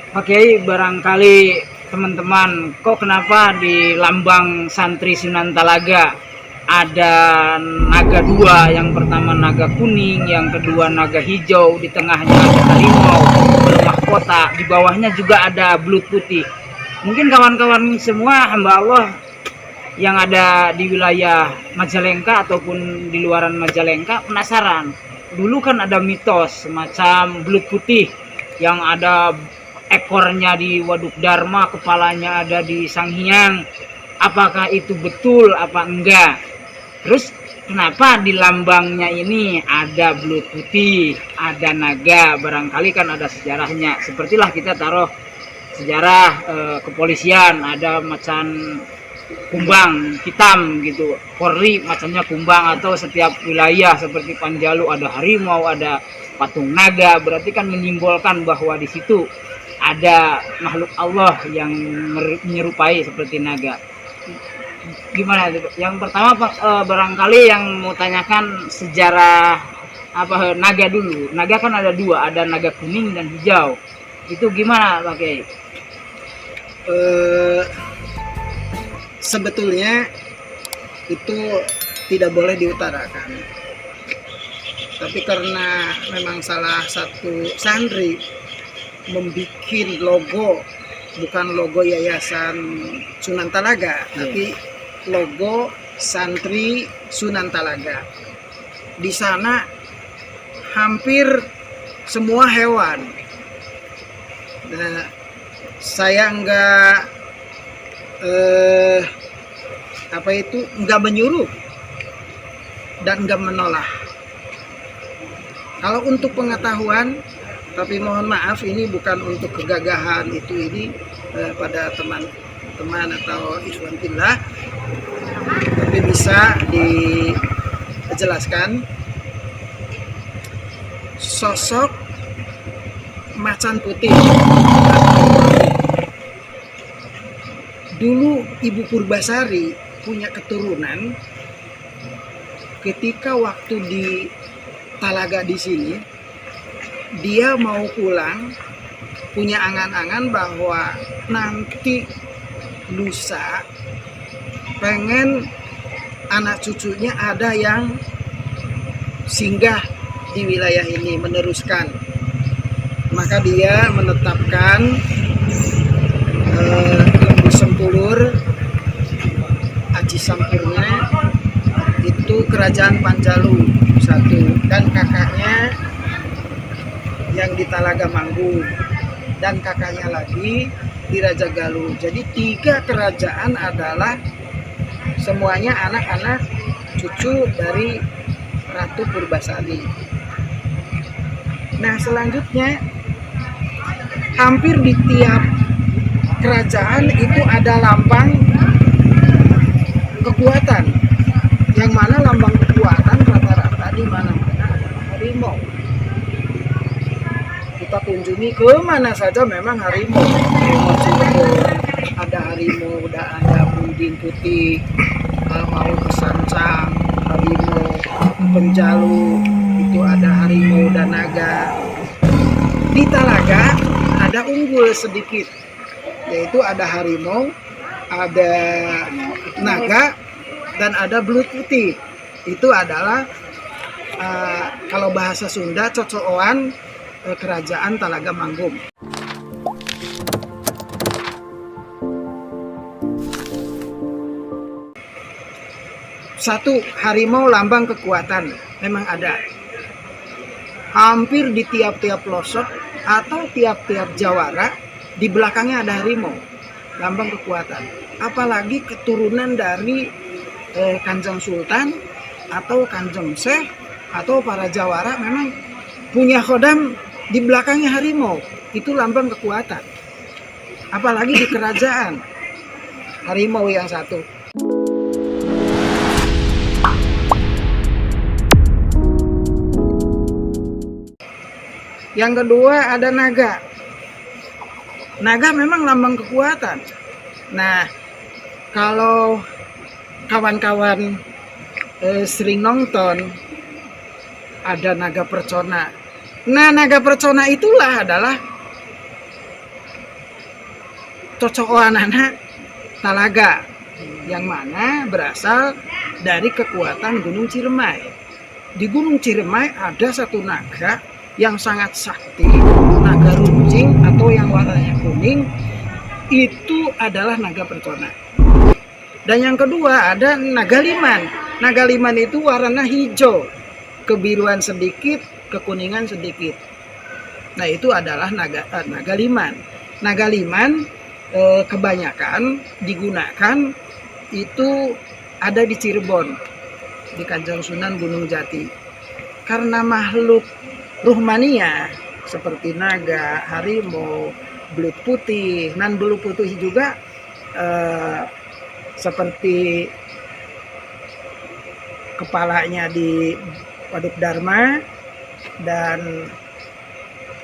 Oke, barangkali teman-teman, kok kenapa di lambang santri Sunan Talaga ada naga dua, yang pertama naga kuning, yang kedua naga hijau, di tengahnya ada harimau bermahkota, di bawahnya juga ada belut putih. Mungkin kawan-kawan semua hamba Allah yang ada di wilayah Majalengka ataupun di luaran Majalengka penasaran. Dulu kan ada mitos semacam belut putih yang ada ekornya di Waduk Dharma, kepalanya ada di Sanghyang. Apakah itu betul apa enggak? Terus kenapa di lambangnya ini ada belut putih, ada naga? Barangkali kan ada sejarahnya. Sepertilah kita taruh sejarah kepolisian, ada macan kumbang hitam gitu, Polri macannya kumbang, atau setiap wilayah seperti Panjalu ada harimau, ada patung naga, berarti kan menyimbolkan bahwa di situ ada makhluk Allah yang menyerupai seperti naga. Gimana itu? Yang pertama barangkali yang mau tanyakan sejarah apa naga dulu. Naga kan ada dua, ada naga kuning dan hijau. Itu gimana Pak Kiai? Eh, Sebetulnya itu tidak boleh diutarakan, tapi karena memang salah satu santri membuat logo, bukan logo yayasan Sunan Talaga, tapi logo santri Sunan Talaga. Di sana hampir semua hewan. Nah, saya enggak enggak menyuruh dan enggak menolak. Kalau untuk pengetahuan, tapi mohon maaf ini bukan untuk kegagahan ini pada teman-teman atau ikhwan fillah, tapi bisa dijelaskan sosok macan putih. Dulu Ibu Purbasari punya keturunan, ketika waktu di Talaga di sini, dia mau pulang, punya angan-angan bahwa nanti lusa pengen anak cucunya ada yang singgah di wilayah ini, meneruskan. Maka dia menetapkan Sempulur Aji Sampurnya itu kerajaan Panjalu satu, dan kakaknya yang di Talaga Manggung, dan kakaknya lagi di Raja Galuh. Jadi 3 kerajaan adalah semuanya anak-anak cucu dari Ratu Purbasari. Nah, selanjutnya hampir di tiap kerajaan itu ada lambang kekuatan, yang mana lambang kekuatan rata-rata di mana-mana ada harimau. Kita kunjungi ke mana saja memang harimau. Harimau Cirebon ada harimau, udah ada Budin Putih, mau ke Sancang harimau, Penjalu itu ada harimau dan naga. Di Talaga ada unggul sedikit, yaitu ada harimau, ada naga, dan ada belut putih. Itu adalah kalau bahasa Sunda cocokan kerajaan Talaga Manggung. Satu, harimau lambang kekuatan memang ada. Hampir di tiap-tiap pelosok atau tiap-tiap jawara di belakangnya ada harimau, lambang kekuatan. Apalagi keturunan dari Kanjeng Sultan atau Kanjeng Syekh atau para jawara memang punya khodam di belakangnya harimau, itu lambang kekuatan. Apalagi di kerajaan, harimau yang satu. Yang kedua ada naga. Naga memang lambang kekuatan. Nah, kalau kawan-kawan sering nonton ada naga percona. Nah, naga percona itulah adalah cocokan anak Talaga yang mana berasal dari kekuatan Gunung Ciremai. Di Gunung Ciremai ada satu naga yang sangat sakti, naga runcing atau yang warnanya kuning, itu adalah naga Percona. Dan yang kedua ada naga liman. Naga liman itu warna hijau, kebiruan sedikit, kekuningan sedikit. Nah itu adalah naga liman. Naga liman kebanyakan digunakan itu ada di Cirebon, di Kanjeng Sunan Gunung Jati. Karena makhluk ruhmania seperti naga, harimau, belut putih, nan belut putih juga seperti kepalanya di Waduk Dharma dan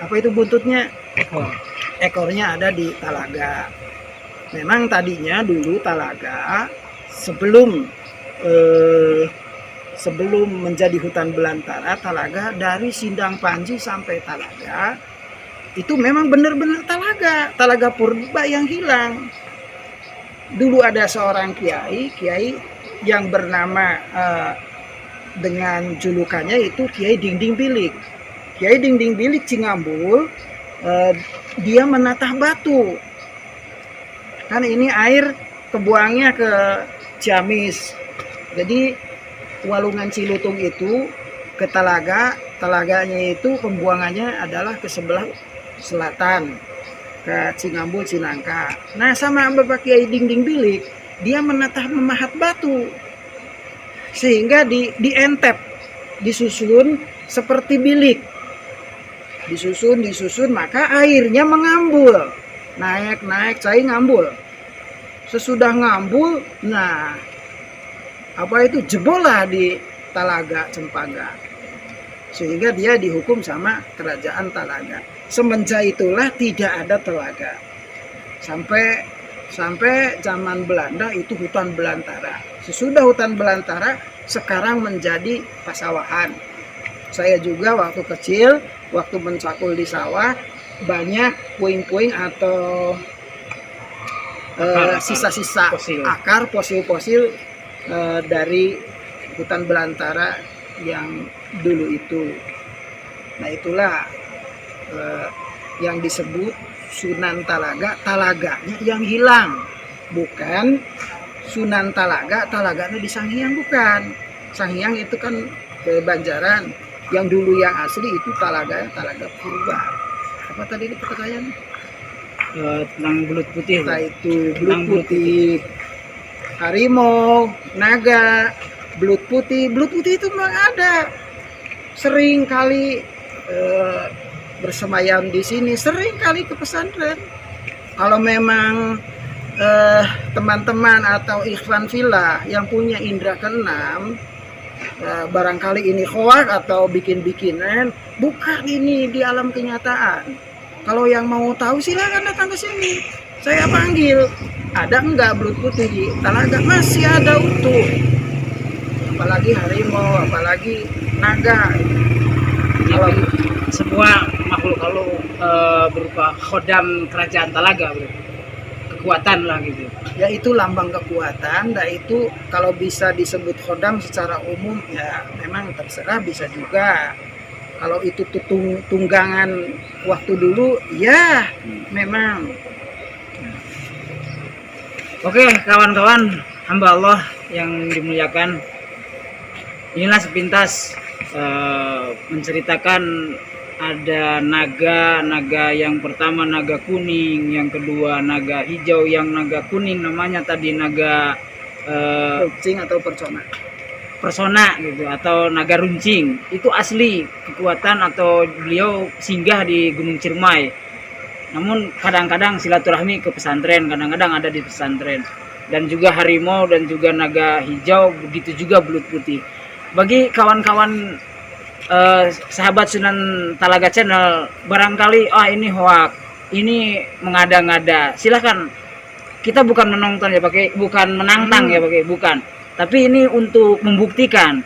apa itu buntutnya, ekornya ada di Talaga. Memang tadinya dulu Talaga sebelum menjadi hutan belantara, Talaga dari Sindang Panji sampai Talaga itu memang benar-benar Talaga purba yang hilang. Dulu ada seorang kiai yang bernama dengan julukannya itu Kiai Dingding Bilik. Kiai Dingding Bilik Cingambul, dia menatah batu. Kan ini air kebuangnya ke Ciamis. Jadi Walungan Cilutung itu ke Talaga, Talaganya itu pembuangannya adalah ke sebelah selatan, ke Cingambul Cinangka. Nah sama Bapak Kiai Dingding Bilik, dia memahat batu sehingga dientep, disusun seperti bilik, disusun maka airnya mengambul, naik cai ngambul. Sesudah ngambul, nah apa itu jebolah di Talaga Cempaka, sehingga dia dihukum sama kerajaan Talaga. Semenjak itulah tidak ada Talaga sampai zaman Belanda itu hutan belantara. Sesudah hutan belantara sekarang menjadi pasawahan. Saya juga waktu kecil, waktu mencakul di sawah, banyak puing-puing atau sisa-sisa akar fosil-fosil dari hutan belantara yang dulu itu. Nah itulah yang disebut Sunan Talaga, Talaganya yang hilang, bukan Sunan Talaga, Talaganya di Sanghyang, bukan. Sanghyang itu kan ke Banjaran, yang dulu yang asli itu Talaga purba. Apa tadi di pertanyaan? Tentang belut putih. Nah itu belut putih, harimau, naga, belut putih itu memang ada. Sering kali bersemayam di sini, sering kali ke pesantren. Kalau memang teman-teman atau ikhwan villa yang punya indera keenam, barangkali ini hoak atau bikin-bikinan, bukan ini di alam kenyataan. Kalau yang mau tahu silakan datang ke sini. Saya panggil, ada enggak belut putih di Talaga? Masih ada utuh. Apalagi harimau, apalagi naga. Kalau semua makhluk kalau berupa khodam kerajaan Talaga, bro. Kekuatan lah gitu. Ya itu lambang kekuatan, dan itu kalau bisa disebut khodam secara umum ya memang terserah, bisa juga. Kalau itu tunggangan waktu dulu ya memang. Oke kawan-kawan hamba Allah yang dimuliakan, inilah sepintas menceritakan ada naga yang pertama naga kuning, yang kedua naga hijau. Yang naga kuning namanya tadi naga runcing atau persona gitu, atau naga runcing. Itu asli kekuatan atau beliau singgah di Gunung Ciremai. Namun kadang-kadang silaturahmi ke pesantren, kadang-kadang ada di pesantren. Dan juga harimau dan juga naga hijau, begitu juga belut putih. Bagi kawan-kawan sahabat Sunan Talaga Channel, barangkali ini hoak, ini mengada-ngada, silahkan. Kita bukan menonton ya pakai, bukan menantang ya pakai, bukan. Tapi ini untuk membuktikan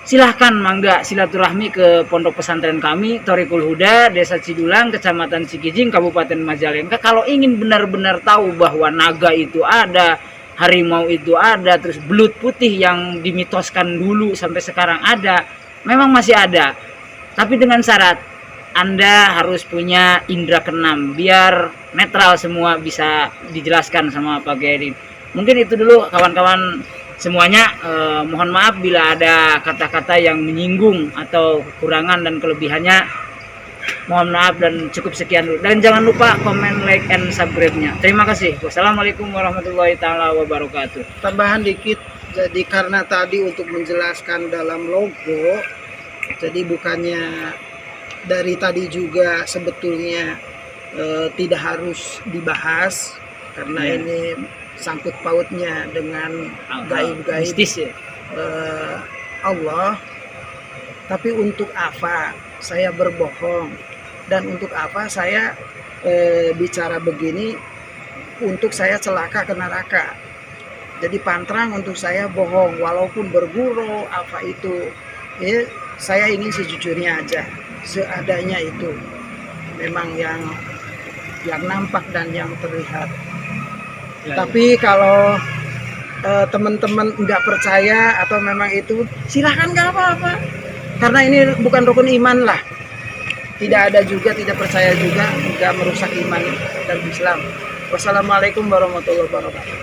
silahkan mangga silaturahmi ke pondok pesantren kami Thoriqul Huda, Desa Cidulang, Kecamatan Cikijing, Kabupaten Majalengka. Kalau ingin benar-benar tahu bahwa naga itu ada, harimau itu ada, terus belut putih yang dimitoskan dulu sampai sekarang ada, memang masih ada. Tapi dengan syarat Anda harus punya indera keenam biar netral semua bisa dijelaskan sama Pak Geri. Mungkin itu dulu kawan-kawan semuanya. Mohon maaf bila ada kata-kata yang menyinggung atau kekurangan dan kelebihannya. Mohon maaf dan cukup sekian dulu. Dan jangan lupa komen, like, and subscribe-nya. Terima kasih. Wassalamualaikum warahmatullahi taala wabarakatuh. Tambahan dikit, jadi karena tadi untuk menjelaskan dalam logo, jadi bukannya dari tadi juga sebetulnya tidak harus dibahas karena ini sangkut pautnya dengan gaib-gaib mistis ya. Allah. Tapi untuk apa saya berbohong dan untuk apa saya bicara begini? Untuk saya celaka ke neraka. Jadi pantrang untuk saya bohong walaupun bergurau apa itu. Saya ingin sejujurnya aja, seadanya itu. Memang yang nampak dan yang terlihat. Tapi kalau teman-teman nggak percaya atau memang itu, silahkan, nggak apa-apa. Karena ini bukan rukun iman lah. Tidak ada juga, tidak percaya juga, nggak merusak iman dan Islam. Wassalamualaikum warahmatullahi wabarakatuh.